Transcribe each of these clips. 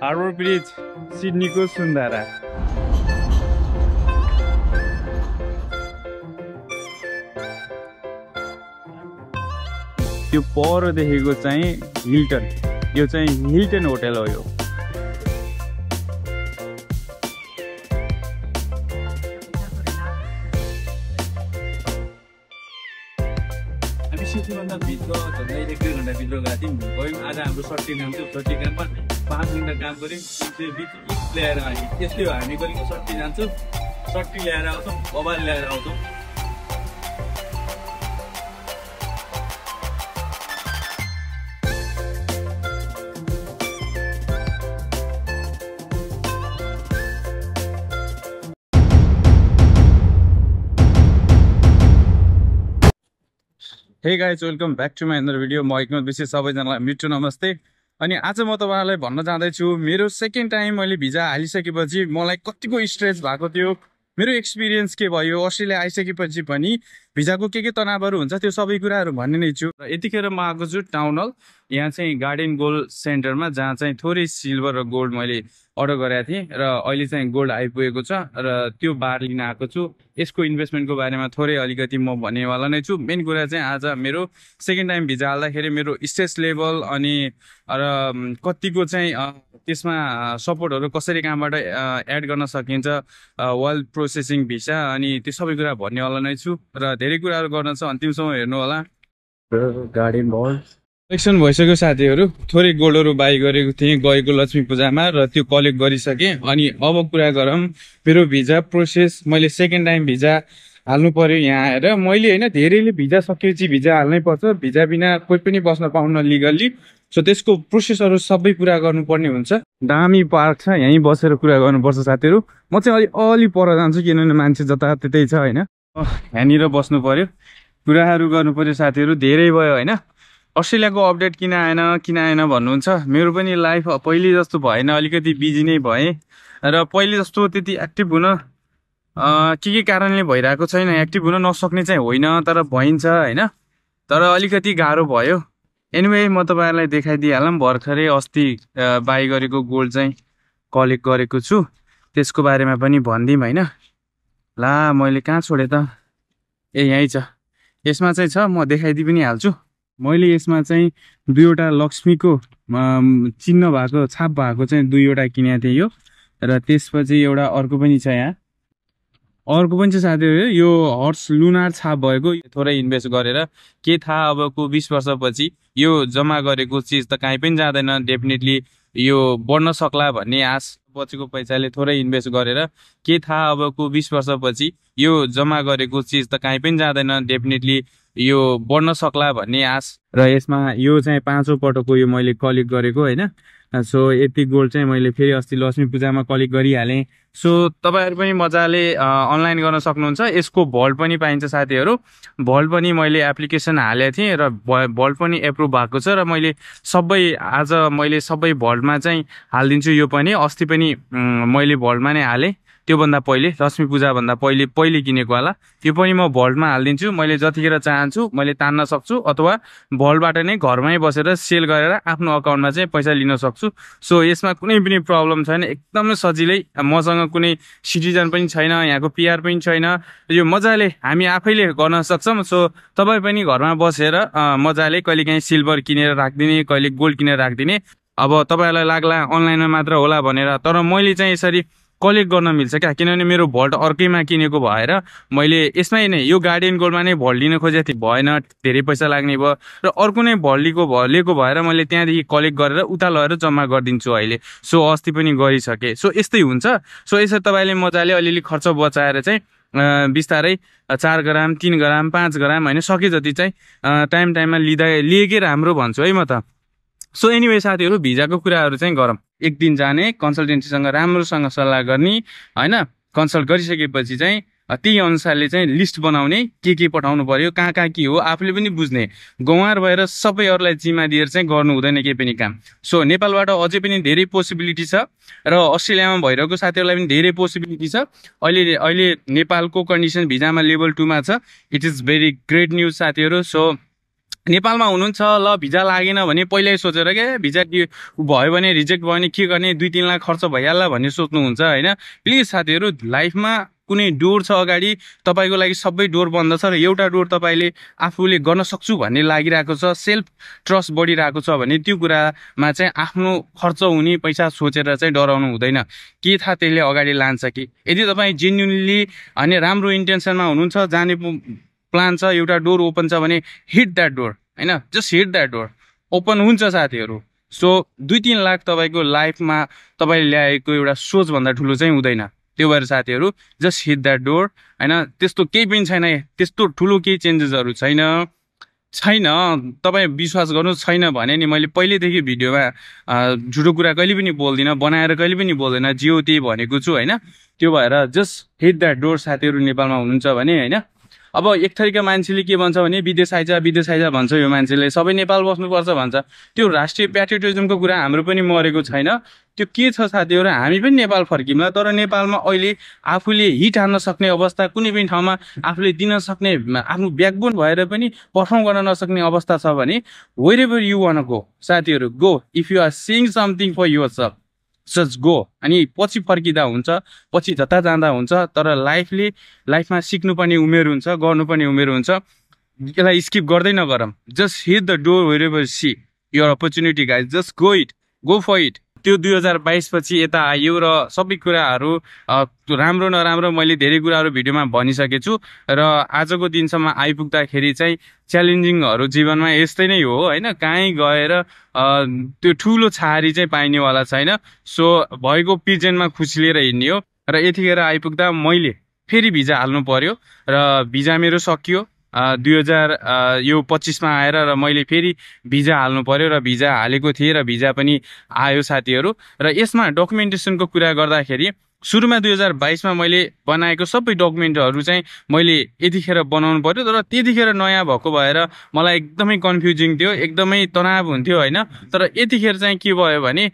Harbour bridge सिडनीको सुन्धारा। यो पर देखेको चाहिँ हिल्टन, यो चाहिँ हिल्टन होटल हो। यो हामी सिटीभन्दा भित्र झन्डै 1-2 घन्टा भित्र गएको थियौँ। गयौँ आज हाम्रो सर्टी काम थियो। सर्टी काममा 5 घन्टा काम गऱ्यौँ। त्यो बिच ल्याएर हामी त्यस्तै हो, हामी गरेको सर्टी जान्छौँ, सर्टी ल्याएर आउँछौँ, मोबाइल ल्याएर आउँछौँ। Hey guys, welcome back to my another video. म एकमत विशेष सबैजनालाई मिठो नमस्ते। अनि आज म तपाईँलाई भन्न जाँदैछु मेरो सेकेन्ड टाइम मैले भिजा हालिसकेपछि मलाई कतिको स्ट्रेस भएको थियो, मेरो एक्सपिरियन्स के भयो, अस्ट्रेलिया आइसकेपछि पनि भिजाको के तनावहरू हुन्छ त्यो सबै कुराहरू भन्ने नै छु। र यतिखेर म आएको छु टाउन हल, यहाँ चाहिँ गार्डन गोल्ड सेन्टरमा, जहाँ चाहिँ थोरै सिल्भर र गोल्ड मैले अर्डर गरेको थिएँ र अहिले चाहिँ गोल्ड आइपुगेको छ र त्यो बार लिन आएको छु। यसको इन्भेस्टमेन्टको बारेमा थोरै अलिकति म भन्नेवाला नै छु। मेन कुरा चाहिँ आज मेरो सेकेन्ड टाइम भिजा हाल्दाखेरि मेरो स्ट्रेस लेभल अनि र कतिको चाहिँ त्यसमा सपोर्टहरू कसरी कहाँबाट एड गर्न सकिन्छ, वेल्थ प्रोसेसिङ भिसा अनि त्यो सबै कुरा भन्नेवाला नै छु। र धेरै कुराहरू गर्न छ, अन्तिमसम्म हेर्नु होला। गार्डन बल कलेक्सन भइसक्यो साथीहरू, थोरै गोल्डहरू बाई गरेको थिएँ गएको लक्ष्मी पूजामा र त्यो कलेक्ट गरिसकेँ। अनि अब कुरा गरौँ मेरो भिजा प्रोसेस। मैले सेकेन्ड टाइम भिजा हाल्नु पर्यो यहाँ आएर। मैले होइन, धेरैले भिजा सकेपछि भिजा हाल्नै पर्छ, भिजा बिना कोही पनि बस्न पाउन लिगल्ली। सो त्यसको प्रोसेसहरू सबै पुरा गर्नुपर्ने हुन्छ। दामी पार्क छ, यहीँ बसेर कुरा गर्नुपर्छ साथीहरू। म चाहिँ अलि पर जान्छु किनभने मान्छे जताततै छ होइन, यहाँनिर बस्नु पर्यो, कुराहरू गर्नु पर्यो साथीहरू। धेरै भयो होइन, अस्ट्रेलियाको अपडेट किन आएन भन्नुहुन्छ। मेरो पनि लाइफ पहिले जस्तो भएन, अलिकति बिजी नै भएँ र पहिले जस्तो त्यति एक्टिभ हुन के कारणले भइरहेको छैन। एक्टिभ हुन नसक्ने चाहिँ होइन, तर भइन्छ होइन, तर अलिकति गाह्रो भयो। एनिवे म तपाईँहरूलाई देखाइदिइहालौँ। भर्खरै अस्ति बाई गरेको गोल्ड चाहिँ कलेक्ट गरेको छु, त्यसको बारेमा पनि भनिदिउँ होइन। ला मैले कहाँ छोडेँ त, यहीँ छ, यसमा चाहिँ छ, म देखाइदिइ पनि हाल्छु। मैले यसमा चाहिँ 2वटा लक्ष्मीको चिन्ह भएको छाप भएको चाहिँ 2वटा किनेको थिएँ यो, र त्यसपछि एउटा अर्को पनि छ, यहाँ अर्को पनि छ साथीहरू। यो हर्स लुनार छाप भएको, थोरै इन्भेस्ट गरेर के थाहा अबको 20 वर्षपछि यो जम्मा गरेको चिज त कहीँ पनि जाँदैन, डेफिनेटली यो बढ्न सक्ला भन्ने आश, बचेको पैसाले थोरै इन्भेस्ट गरेर के थाहा अबको 20 वर्षपछि यो जम्मा गरेको चिज त कहीँ पनि जाँदैन, डेफिनेटली यो बढ्न सक्ला भन्ने आश। र यसमा यो चाहिँ 5औं पटकको यो मैले कलेक्ट गरेको होइन। सो यति गोल्ड चाहिँ मैले फेरि अस्ति लक्ष्मी पूजामा कलेक्ट गरिहालेँ। सो तपाईँहरू पनि मजाले अनलाइन गर्न सक्नुहुन्छ। यसको भल्ट पनि पाइन्छ साथीहरू, भल्ट पनि मैले एप्लिकेसन हालेको थिएँ र भल्ट पनि एप्रुभ भएको छ। र मैले सबै भल्टमा चाहिँ हालिदिन्छु। यो पनि अस्ति पनि मैले भल्टमा नै हालेँ, त्योभन्दा पहिले लक्ष्मी पूजाभन्दा पहिले किनेको होला। त्यो पनि म भल्टमा हालिदिन्छु। मैले जतिखेर चाहन्छु मैले तान्न सक्छु, अथवा भल्टबाट नै घरमै बसेर सेल गरेर आफ्नो अकाउन्टमा चाहिँ पैसा लिन सक्छु। सो यसमा कुनै पनि प्रब्लम छैन, एकदमै सजिलै। मसँग कुनै सिटिजन पनि छैन, यहाँको पिआर पनि छैन, यो मजाले हामी आफैले गर्न सक्छौँ। सो तपाईँ पनि घरमा बसेर मजाले कहिले काहीँ सिल्भर किनेर राखिदिने, कहिले गोल्ड किनेर राखिदिने। अब तपाईँहरूलाई लाग्ला अनलाइनमा मात्र होला भनेर, तर मैले चाहिँ यसरी कलेक्ट गर्न मिल्छ क्या, किनभने मेरो भल्ट अर्कैमा किनेको भएर मैले यसमै नै यो गार्डन गोल्डमा नै भल्ट लिन खोजेको थिएँ, भएन, धेरै पैसा लाग्ने भयो। र अर्को नै भल्ट लिएको भएर मैले त्यहाँदेखि कलेक्ट गरेर उता लगेर जम्मा गरिदिन्छु अहिले। सो अस्ति पनि गरिसकेँ। सो यस्तै हुन्छ। सो यसरी तपाईँले मजाले अलिअलि खर्च बचाएर चाहिँ बिस्तारै 4 ग्राम 3 ग्राम 5 ग्राम होइन, सके जति चाहिँ टाइममा लिएकै राम्रो भन्छु है म त। सो एनिवे साथीहरू, भिजाको कुराहरू चाहिँ गरौँ। एक दिन जाने, कन्सल्टेन्सीसँग राम्रोसँग सल्लाह गर्ने होइन। कन्सल्ट गरिसकेपछि चाहिँ त्यही अनुसारले चाहिँ लिस्ट बनाउने, के पठाउनु पर्यो, कहाँ के हो आफूले पनि बुझ्ने। गौहार भएर सबै अरूलाई जिम्मा दिएर चाहिँ गर्नु हुँदैन केही पनि काम। सो नेपालबाट अझै पनि धेरै पोसिबिलिटी छ र अस्ट्रेलियामा भइरहेको साथीहरूलाई पनि धेरै पोसिबिलिटी छ। अहिले नेपालको कन्डिसन भिजामा लेभल 2 मा छ। It is very great news साथीहरू। सो नेपालमा हुनुहुन्छ ल भिजा लागेन भने पहिल्यै सोचेर के भिजा भयो भने रिजेक्ट भयो भने के गर्ने 2-3 लाख खर्च भइहाल्ला भन्ने सोच्नुहुन्छ होइन। प्लिज साथीहरू लाइफमा कुनै डोर छ अगाडि तपाईँको लागि सबै डोर बन्द छ र एउटा डोर तपाईँले आफूले गर्न सक्छु भन्ने लागिरहेको छ, सेल्फ ट्रस्ट बढिरहेको छ भने त्यो कुरामा चाहिँ आफ्नो खर्च हुने पैसा सोचेर चाहिँ डराउनु हुँदैन। के थाहा त्यसले अगाडि लान्छ कि। यदि तपाईँ जेन्युनली अनि राम्रो इन्टेन्सनमा हुनुहुन्छ, जाने प्लान छ, एउटा डोर ओपन छ भने हिट द्याट डोर होइन, just hit that door, open हुन्छ साथीहरू। सो 2-3 लाख तपाईँको लाइफमा तपाईँले ल्याएको एउटा सोचभन्दा ठुलो चाहिँ हुँदैन। त्यो भएर साथीहरू जस्ट हिट द्याट डोर होइन। त्यस्तो केही पनि छैन, त्यस्तो ठुलो केही चेन्जेसहरू छैन। तपाईँ विश्वास गर्नु छैन भने नि मैले पहिल्यैदेखि भिडियोमा झुटो कुरा कहिले पनि बोल्दिनँ, बनाएर कहिले पनि बोल्दैन, जियो त्यही भनेको छु होइन। त्यो भएर जस्ट हिट द्याट डोर साथीहरू नेपालमा हुनुहुन्छ भने होइन। अब एक थरीका मान्छेले के भन्छ भने विदेश आइज भन्छ, यो मान्छेले सबै नेपाल बस्नुपर्छ भन्छ। त्यो राष्ट्रिय प्याट्रियोटिजमको कुरा हाम्रो पनि मरेको छैन। त्यो के छ साथीहरू, हामी पनि नेपाल फर्किउँला, तर नेपालमा अहिले आफूले हिट हान्न सक्ने अवस्था, कुनै पनि ठाउँमा आफूले दिन सक्ने, आफ्नो ब्याकबोन भएर पनि पर्फर्म गर्न नसक्ने अवस्था छ भने वेयर यु वान गो साथीहरू, go. If you are seeing something for yourself just go. अनि पछि फर्किँदा हुन्छ, पछि जता जाँदा हुन्छ, तर लाइफमा सिक्नुपर्ने उमेर हुन्छ, गर्नुपर्ने उमेर हुन्छ। यसलाई स्किप गर्दै नगरौँ। Just hit the door where see your opportunity guys, just go for it. त्यो 2022 पछि यता आयो र सबै कुराहरू राम्रो नराम्रो मैले धेरै कुराहरू भिडियोमा भनिसकेको छु र आजको दिनसम्म आइपुग्दाखेरि चाहिँ च्यालेन्जिङहरू जीवनमा यस्तै नै हो होइन। कहीँ गएर त्यो ठुलो छहारी चाहिँ पाइनेवाला छैन। सो भएको प्रेजेन्टमा खुसी लिएर हिँड्ने हो र यतिखेर आइपुग्दा मैले फेरि भिजा हाल्नु पर्यो र भिजा मेरो सकियो 2025 मा आएर र मैले फेरि भिजा हाल्नु पर्यो र भिजा हालेको थिएँ र भिजा पनि आयो साथीहरू। र यसमा डकुमेन्टेसनको कुरा गर्दाखेरि सुरुमा 2022 मा मैले बनाएको सबै डकुमेन्टहरू चाहिँ मैले यतिखेर बनाउनु पर्यो, तर त्यतिखेर नयाँ भएको भएर मलाई एकदमै कन्फ्युजिङ थियो, एकदमै तनाव हुन्थ्यो होइन। तर यतिखेर चाहिँ के भयो भने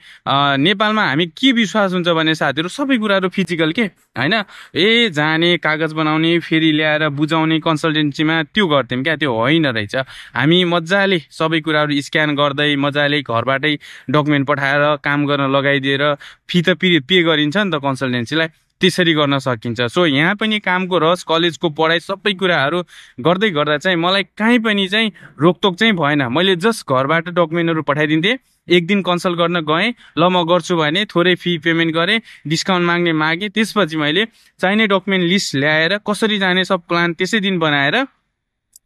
नेपालमा हामी के विश्वास हुन्छ भने साथीहरू सबै कुराहरू फिजिकल के होइन। जाने कागज बनाउने फेरि ल्याएर बुझाउने कन्सल्टेन्सीमा त्यो गर्थ्यौँ क्या, त्यो होइन रहेछ। हामी मजाले सबै कुराहरू स्क्यान गर्दै मजाले घरबाटै डकुमेन्ट पठाएर काम गर्न लगाइदिएर फी त पे गरिन्छ नि त कन्सल्टेन्सीलाई, त्यसरी गर्न सकिन्छ। सो यहाँ पनि कामको रस, कलेजको पढाइ सबै कुराहरू गर्दै गर्दा चाहिँ मलाई कहीँ पनि चाहिँ रोकटोक चाहिँ भएन। मैले जस्ट घरबाट डकुमेन्टहरू पठाइदिन्थेँ, एक दिन कन्सल्ट गर्न गएँ, ल म गर्छु भने थोरै फी पेमेन्ट गरेँ, डिस्काउन्ट मागेँ। त्यसपछि मैले चाहिने डकुमेन्ट लिस्ट ल्याएर कसरी जाने सब प्लान त्यसै दिन बनाएर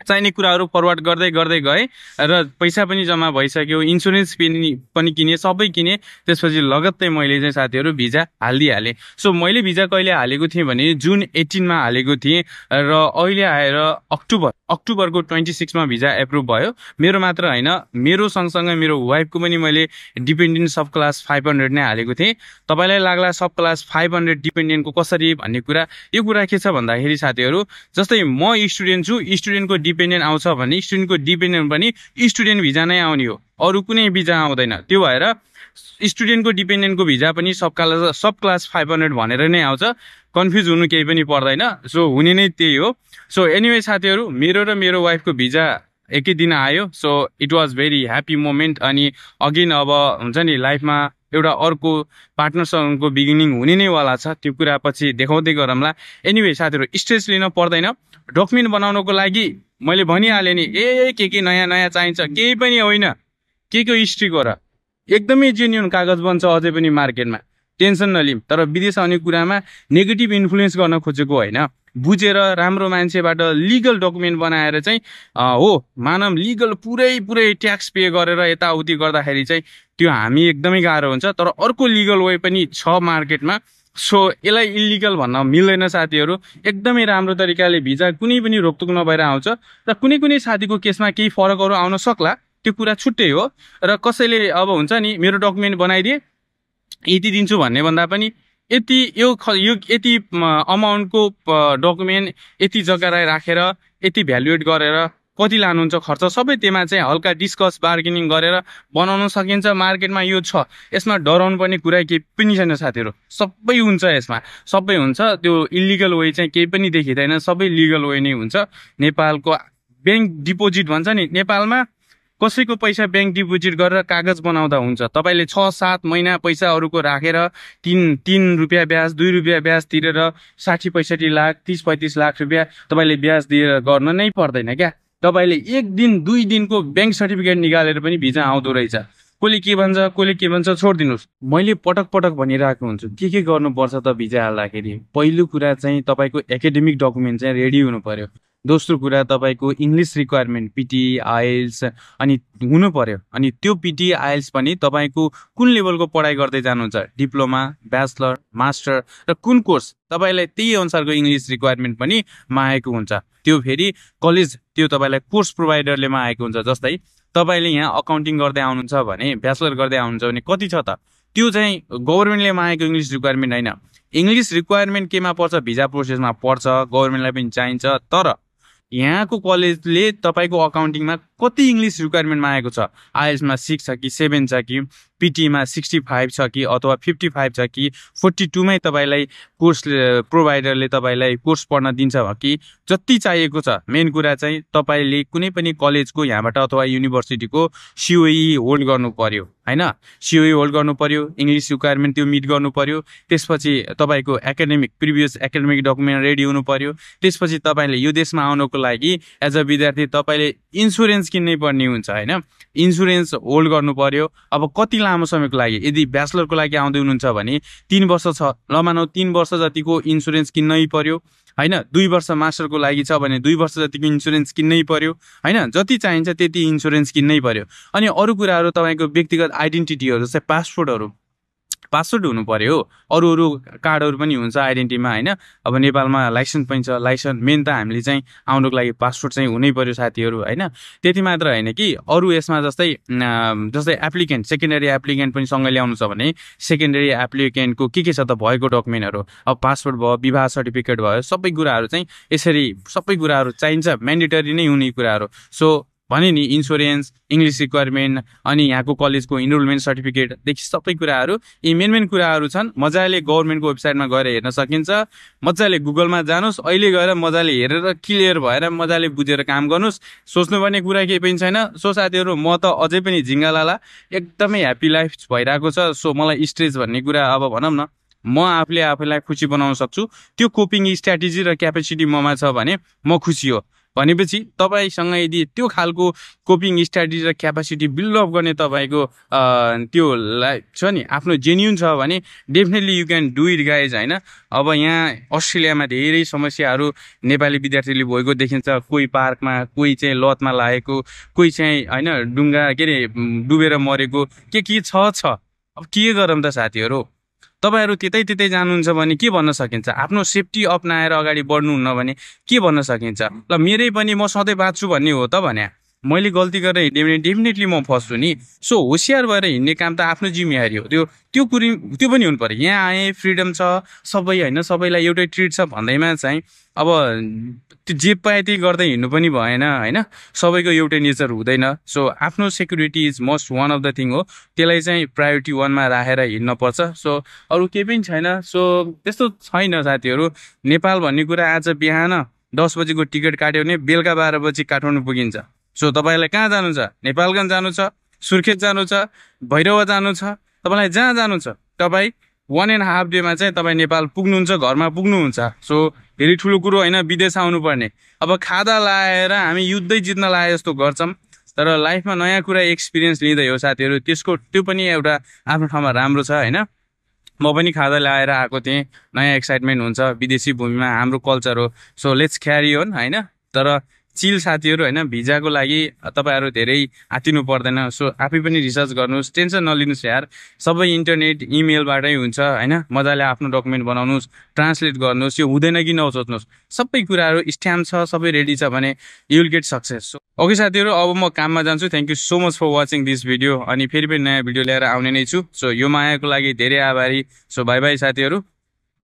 चाहिने कुराहरू फरवर्ड गर्दै गएँ र पैसा पनि जम्मा भइसक्यो, इन्सुरेन्स पनि किने, सबै किने। त्यसपछि लगत्तै मैले चाहिँ साथीहरू भिजा हालिदिइहालेँ। सो मैले भिजा कहिले हालेको थिएँ भने June 18 मा हालेको थिएँ र अहिले आएर अक्टोबरको 26 मा भिजा एप्रुभ भयो। मेरो मात्र होइन, मेरो सँगसँगै मेरो वाइफको पनि मैले डिपेन्डेन्ट सब क्लास 500 नै हालेको थिएँ। तपाईँलाई लाग्ला सब क्लास 500 डिपेन्डेन्टको कसरी भन्ने कुरा, यो कुरा के छ भन्दाखेरि साथीहरू जस्तै म स्टुडेन्ट छु, स्टुडेन्टको डिपेन्डेन्ट आउँछ भने स्टुडेन्टको डिपेन्डेन्ट पनि स्टुडेन्ट भिजा नै आउने हो, अरू कुनै भिजा आउँदैन। त्यो भएर स्टुडेन्टको डिपेन्डेन्टको भिजा पनि सब क्लास 500 भनेर नै आउँछ, कन्फ्युज हुनु केही पनि पर्दैन। सो हुने नै त्यही हो। सो एनिवे साथीहरू मेरो र मेरो वाइफको भिजा एकै दिन आयो। So it was very happy moment. अनि अगेन अब हुन्छ नि लाइफमा एउटा अर्को पार्टनरसँगको बिगिनिङ हुने नै वाला छ, त्यो कुरा पछि देखाउँदै गरौँला। एनिवे साथीहरू स्ट्रेस लिन पर्दैन। डकुमेन्ट बनाउनको लागि मैले भनिहालेँ नि, के नयाँ चाहिन्छ, केही पनि होइन, के हिस्ट्री गर, एकदमै जेन्युन कागज बन्छ अझै पनि मार्केटमा, टेन्सन नलिम। तर विदेश आउने कुरामा नेगेटिभ इन्फ्लुएन्स गर्न खोजेको होइन, बुझेर राम्रो मान्छेबाट लिगल डकुमेन्ट बनाएर चाहिँ हो मानव लिगल पुरै ट्याक्स पे गरेर यताउति गर्दाखेरि चाहिँ त्यो हामी एकदमै गाह्रो हुन्छ। तर अर्को लिगल वे पनि छ मार्केटमा। सो यसलाई इलिगल भन्न मिल्दैन साथीहरू। एकदमै राम्रो तरिकाले भिजा कुनै पनि रोकटोक नभएर आउँछ र कुनै साथीको केसमा केही फरकहरू आउन सक्ला, त्यो कुरा छुट्टै हो। र कसैले अब हुन्छ नि मेरो डकुमेन्ट बनाइदिए यति दिन्छु भन्ने भन्दा पनि यति यति अमाउन्टको डकुमेन्ट यति जग्गालाई राखेर यति भ्यालुएट गरेर कति लानुहुन्छ खर्च, सबै त्यसमा चाहिँ हल्का डिस्कस बार्गेनिङ गरेर बनाउन सकिन्छ। मार्केटमा यो छ, यसमा डराउनु पर्ने कुरा केही पनि छैन साथीहरू, सबै हुन्छ, यसमा सबै हुन्छ। त्यो इलिगल वे चाहिँ केही पनि देखिँदैन, सबै लिगल वे नै हुन्छ। नेपालको ब्याङ्क डिपोजिट भन्छ नि, नेपालमा कसैको पैसा ब्याङ्क डिपोजिट गरेर कागज बनाउँदा हुन्छ। तपाईँले 6-7 महिना पैसा अरूको राखेर 3 रुपियाँ ब्याज 2 रुपियाँ ब्याज तिरेर 60-65 लाख 30-35 लाख रुपियाँ तपाईँले ब्याज दिएर गर्न नै पर्दैन क्या। तपाईँले 1 दिन 2 दिनको ब्याङ्क सर्टिफिकेट निकालेर पनि भिजा आउँदो रहेछ। कसले के भन्छ छोडिदिनुहोस्। मैले पटक पटक भनिरहेको हुन्छु के गर्नुपर्छ त भिजा हाल्दाखेरि। पहिलो कुरा चाहिँ तपाईँको एकाडेमिक डकुमेन्ट चाहिँ रेडी हुनु पर्यो। दोस्रो कुरा तपाईँको इङ्ग्लिस रिक्वायरमेन्ट पिटी आइएल्स अनि हुनु पर्यो। अनि त्यो पिटी आइएल्स पनि तपाईँको कुन लेभलको पढाइ गर्दै जानुहुन्छ, डिप्लोमा ब्याचलर मास्टर र कुन कोर्स, तपाईँलाई त्यही अनुसारको इङ्ग्लिस रिक्वायरमेन्ट पनि मागेको हुन्छ। त्यो फेरि कलेज त्यो तपाईँलाई कोर्स प्रोभाइडरले मागेको हुन्छ। जस्तै तपाईँले यहाँ अकाउन्टिङ गर्दै आउनुहुन्छ भने ब्याचलर गर्दै आउनुहुन्छ भने कति छ त, त्यो चाहिँ गभर्मेन्टले मागेको इङ्ग्लिस रिक्वायरमेन्ट होइन। इङ्ग्लिस रिक्वायरमेन्ट केमा पर्छ, भिजा प्रोसेसमा पर्छ, गभर्मेन्टलाई पनि चाहिन्छ। तर यहाँको कलेजले तपाईँको अकाउन्टिङमा कति इङ्ग्लिस रिक्वायरमेन्ट मागेको छ, आइएल्समा 6 छ कि 7 छ कि पिटीमा 65 छ कि अथवा 55 छ कि 42 मै तपाईँलाई कोर्स प्रोभाइडरले तपाईँलाई कोर्स पढ्न दिन्छ कि जति चाहिएको छ। मेन कुरा चाहिँ तपाईँले कुनै पनि कलेजको यहाँबाट अथवा युनिभर्सिटीको सिओई होल्ड गर्नु पर्यो होइन। सिओई होल्ड गर्नु पर्यो, इङ्ग्लिस रिक्वायरमेन्ट त्यो मिट गर्नु पर्यो। त्यसपछि तपाईँको प्रिभियस एकाडेमिक डकुमेन्ट रेडी हुनु पर्यो। त्यसपछि तपाईँले यो देशमा आउनको लागि एज अ विद्यार्थी तपाईँले इन्सुरेन्स किन्नै पर्ने हुन्छ होइन। इन्सुरेन्स होल्ड गर्नु पर्यो। अब कति लामो समयको लागि, यदि ब्याचलरको लागि आउँदै हुनुहुन्छ भने 3 वर्ष छ, ल मानौ 3 वर्ष जतिको इन्सुरेन्स किन्नै पर्यो होइन। 2 वर्ष मास्टरको लागि छ भने 2 वर्ष जतिको इन्सुरेन्स किन्नै पर्यो होइन। जति चाहिन्छ त्यति इन्सुरेन्स किन्नै पर्यो। अनि अरू कुराहरू तपाईँको व्यक्तिगत आइडेन्टिटीहरू जस्तै पासपोर्ट हुनु पर्यो। अरू कार्डहरू पनि हुन्छ आइडेन्टिटीमा होइन। अब नेपालमा लाइसेन्स पनि छ। लाइसेन्स मेन त हामीले चाहिँ आउनुको लागि पासपोर्ट चाहिँ हुनै पर्यो साथीहरू होइन। त्यति मात्र होइन कि अरू यसमा जस्तै एप्लिकेन्ट सेकेन्डरी एप्लिकेन्ट पनि सँगै ल्याउनु छ भने सेकेन्डरी एप्लिकेन्टको के छ त भएको डकुमेन्टहरू, अब पासपोर्ट भयो, विवाह सर्टिफिकेट भयो, सबै कुराहरू चाहिँ यसरी सबै कुराहरू चाहिन्छ, म्यान्डेटरी नै हुने कुराहरू। सो भने नि इन्सुरेन्स, इङ्ग्लिस रिक्वायरमेन्ट अनि यहाँको कलेजको इनरोलमेन्ट सर्टिफिकेटदेखि सबै कुराहरू यी मेन कुराहरू छन्। मजाले गभर्मेन्टको वेबसाइटमा गएर हेर्न सकिन्छ। मजाले गुगलमा जानुहोस्, अहिले गएर मजाले हेरेर क्लियर भएर मजाले बुझेर काम गर्नुहोस्। सोच्नुपर्ने कुरा केही पनि छैन। सो साथीहरू म त अझै पनि झिङ्गालाला एकदमै ह्याप्पी लाइफ भइरहेको छ। सो मलाई स्ट्रेस भन्ने कुरा अब भनौँ न म आफैलाई खुसी बनाउन सक्छु। त्यो कोपिङ स्ट्राटेजी र क्यापेसिटी ममा छ भने म खुसी हो। भनेपछि तपाईँसँग यदि त्यो खालको कोपिङ स्ट्राटेजी र क्यापेसिटी बिल्ड अप गर्ने तपाईँको त्यो छ नि आफ्नो जेन्युन छ भने definitely you can do it guys होइन। अब यहाँ अस्ट्रेलियामा धेरै समस्याहरू नेपाली विद्यार्थीले भएको देखिन्छ। कोही पार्कमा, कोही चाहिँ लतमा लागेको, कोही चाहिँ होइन डुङ्गा डुबेर मरेको के छ। अब के गरौँ त साथीहरू। तपाईँहरू त्यतै जानुहुन्छ भने के भन्न सकिन्छ, आफ्नो सेफ्टी अप्नाएर अगाडि बढ्नुहुन्न भने के भन्न सकिन्छ। ल मेरै पनि म सधैँ बाँच्छु भन्ने हो त भने मैले गल्ती गरेर हिँडेँ भने डेफिनेटली म फस्छु नि। सो होसियार भएर हिँड्ने काम त आफ्नो जिम्मेवारी हो। त्यो पनि हुनु पर्यो। यहाँ आए फ्रिडम छ सबै होइन, सबैलाई एउटै ट्रिट छ भन्दैमा चाहिँ अब त्यो जे पाए त्यही गर्दै हिँड्नु पनि भएन होइन। सबैको एउटै नेचर हुँदैन। सो आफ्नो security is most one of the thing हो। त्यसलाई चाहिँ प्रायोरिटी 1 मा राखेर हिँड्न पर्छ। सो अरू केही पनि छैन। सो त्यस्तो छैन साथीहरू। नेपाल भन्ने कुरा आज बिहान 10 बजीको टिकट काट्यो भने बेलुका 12 बजी काठमाडौँ पुगिन्छ। सो तपाईँलाई कहाँ जानु छ, नेपालगञ्ज जानु छ, सुर्खेत जानु छ, भैरवा जानु छ, तपाईँलाई जहाँ जानु छ तपाईँ 1.5 डेमा चाहिँ तपाईँ नेपाल पुग्नुहुन्छ, घरमा पुग्नुहुन्छ। सो धेरै ठुलो कुरो होइन विदेश आउनुपर्ने। अब खादा लाएर हामी युद्धै जित्न लाए जस्तो गर्छौँ। तर लाइफमा नयाँ कुरा एक्सपिरियन्स लिँदै हो साथीहरू। त्यो पनि एउटा आफ्नो ठाउँमा राम्रो छ होइन। म पनि खादा ल्याएर आएको थिएँ। नयाँ एक्साइटमेन्ट हुन्छ। विदेशी भूमिमा हाम्रो कल्चर हो। सो लेट्स क्यारी अन होइन। तर चिल साथीहरू होइन। भिजाको लागि तपाईँहरू धेरै आतिनु पर्दैन। सो आफै पनि रिसर्च गर्नुहोस्, टेन्सन नलिनुहोस् यार। सबै इन्टरनेट इमेलबाटै हुन्छ होइन। मजाले आफ्नो डकुमेन्ट बनाउनुहोस्, ट्रान्सलेट गर्नुहोस्। यो हुँदैन कि नसोच्नुहोस्। सबै कुराहरू स्ट्याम्प छ, सबै रेडी छ भने you will get success. Okay साथीहरू, अब म काममा जान्छु। Thank you so much for watching this video. अनि फेरि पनि नयाँ भिडियो लिएर आउने नै छु। सो यो मायाको लागि धेरै आभारी। सो बाई बाई साथीहरू।